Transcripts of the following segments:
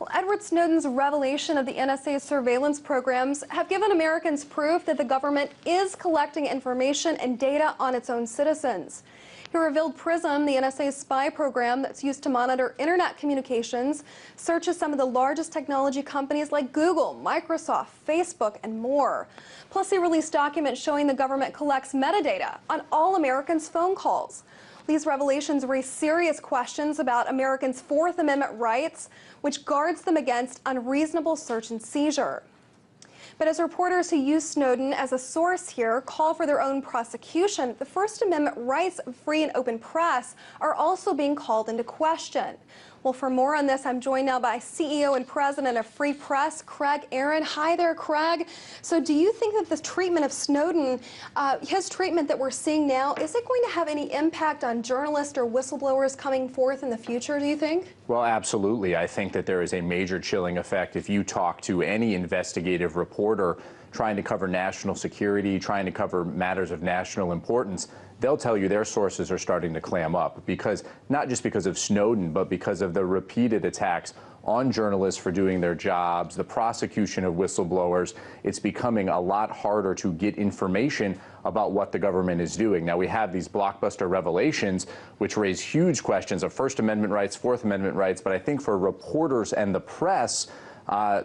Well, Edward Snowden's revelation of the NSA's surveillance programs have given Americans proof that the government is collecting information and data on its own citizens. He revealed PRISM, the NSA's spy program that's used to monitor internet communications, searches some of the largest technology companies like Google, Microsoft, Facebook, and more. Plus, he released documents showing the government collects metadata on all Americans' phone calls. These revelations raise serious questions about Americans' Fourth Amendment rights, which guards them against unreasonable search and seizure. But as reporters who use Snowden as a source here call for their own prosecution, the First Amendment rights of free and open press are also being called into question. Well, for more on this, I'm joined now by CEO and President of Free Press, Craig Aaron. Hi there, Craig. So do you think that the treatment of Snowden, his treatment that we're seeing now, is it going to have any impact on journalists or whistleblowers coming forth in the future, do you think? Well, absolutely. I think that there is a major chilling effect if you talk to any investigative reporter trying to cover national security, trying to cover matters of national importance. They'll tell you their sources are starting to clam up because not just because of Snowden, but because of the repeated attacks on journalists for doing their jobs, the prosecution of whistleblowers. It's becoming a lot harder to get information about what the government is doing. Now, we have these blockbuster revelations, which raise huge questions of First Amendment rights, Fourth Amendment rights, but I think for reporters and the press,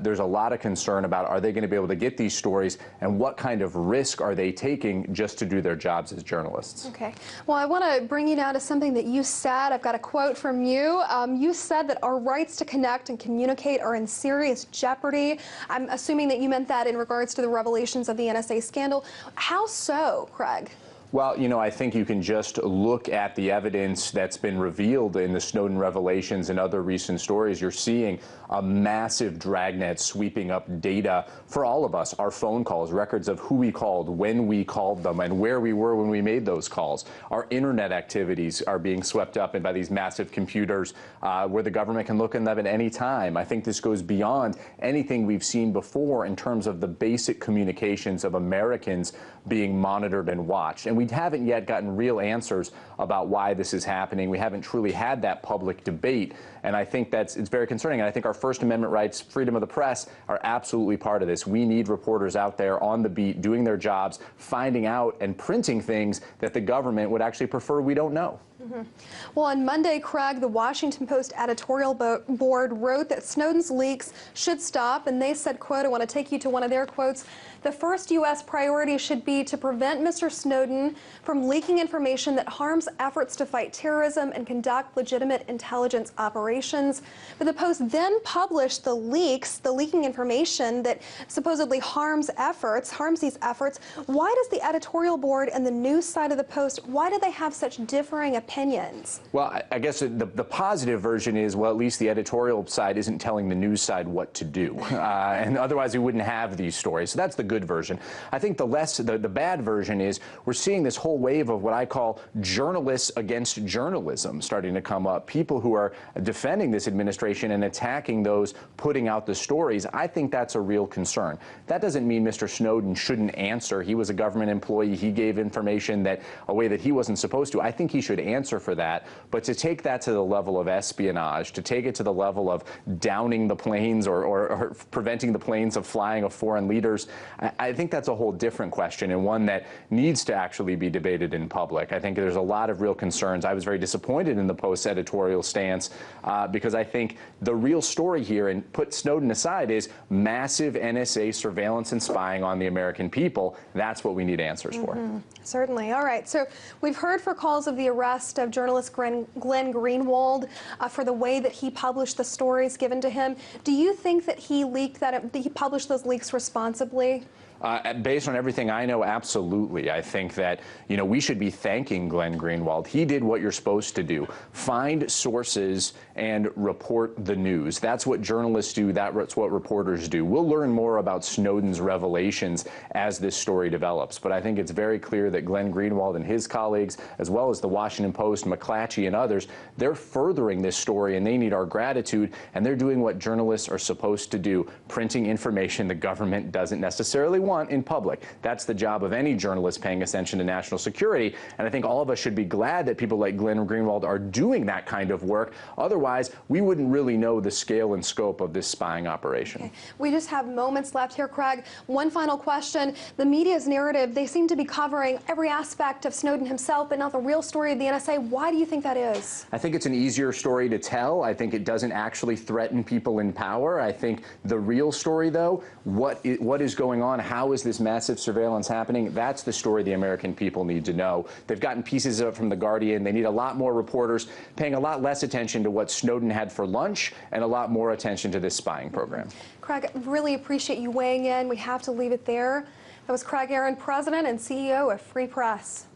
there's a lot of concern about are they going to be able to get these stories and what kind of risk are they taking just to do their jobs as journalists. Okay. Well, I want to bring you now to something that you said. I've got a quote from you. You said that our rights to connect and communicate are in serious jeopardy. I'm assuming that you meant that in regards to the revelations of the NSA scandal. How so, Craig? Well, you know, I think you can just look at the evidence that's been revealed in the Snowden revelations and other recent stories. You're seeing a massive dragnet sweeping up data for all of us, our phone calls, records of who we called, when we called them, and where we were when we made those calls. Our internet activities are being swept up by these massive computers where the government can look in them at any time. I think this goes beyond anything we've seen before in terms of the basic communications of Americans being monitored and watched. And we haven't yet gotten real answers about why this is happening. We haven't truly had that public debate, and I think it's very concerning. And I think our First Amendment rights, freedom of the press, are absolutely part of this. We need reporters out there on the beat, doing their jobs, finding out and printing things that the government would actually prefer we don't know. Mm-hmm. Well, on Monday, Craig, the Washington Post editorial board wrote that Snowden's leaks should stop, and they said, quote, I want to take you to one of their quotes, the first U.S. priority should be to prevent Mr. Snowden from leaking information that harms efforts to fight terrorism and conduct legitimate intelligence operations. But the Post then published the leaks, the leaking information that supposedly harms these efforts. Why does the editorial board and the news side of the Post, why do they have such differing opinions? Well, I guess the positive version is, well, at least the editorial side isn't telling the news side what to do. And otherwise we wouldn't have these stories. So that's the good version. I think the bad version is we're seeing this whole wave of what I call journalists against journalism starting to come up. People who are defending this administration and attacking those putting out the stories. I think that's a real concern. That doesn't mean Mr. Snowden shouldn't answer. He was a government employee. He gave information a way that he wasn't supposed to. I think he should answer for that. But to take that to the level of espionage, to take it to the level of downing the planes or preventing the planes of flying of foreign leaders, I think that's a whole different question and one that needs to actually be debated in public. I think there's a lot of real concerns. I was very disappointed in the Post's editorial stance because I think the real story here, and put Snowden aside, is massive NSA surveillance and spying on the American people. That's what we need answers for. Certainly. All right. So we've heard for calls of the arrest of journalist Glenn Greenwald for the way that he published the stories given to him. Do you think that he published those leaks responsibly? Based on everything I know, absolutely. I think that, you know, we should be thanking Glenn Greenwald. He did what you're supposed to do. Find sources and report the news. That's what journalists do. That's what reporters do. We'll learn more about Snowden's revelations as this story develops. But I think it's very clear that Glenn Greenwald and his colleagues, as well as the Washington Post, McClatchy, and others, they're furthering this story, and they need our gratitude. And they're doing what journalists are supposed to do, printing information the government doesn't necessarily want want in public. That's the job of any journalist paying attention to national security. And I think all of us should be glad that people like Glenn Greenwald are doing that kind of work. Otherwise, we wouldn't really know the scale and scope of this spying operation. Okay. We just have moments left here, Craig. One final question. The media's narrative, they seem to be covering every aspect of Snowden himself, but not the real story of the NSA. Why do you think that is? I think it's an easier story to tell. I think it doesn't actually threaten people in power. I think the real story, though, what is going on, how is this massive surveillance happening, that's the story the American people need to know. They've gotten pieces of it from The Guardian. They need a lot more reporters paying a lot less attention to what Snowden had for lunch and a lot more attention to this spying program. Craig, really appreciate you weighing in. We have to leave it there. That was Craig Aaron, President and CEO of Free Press.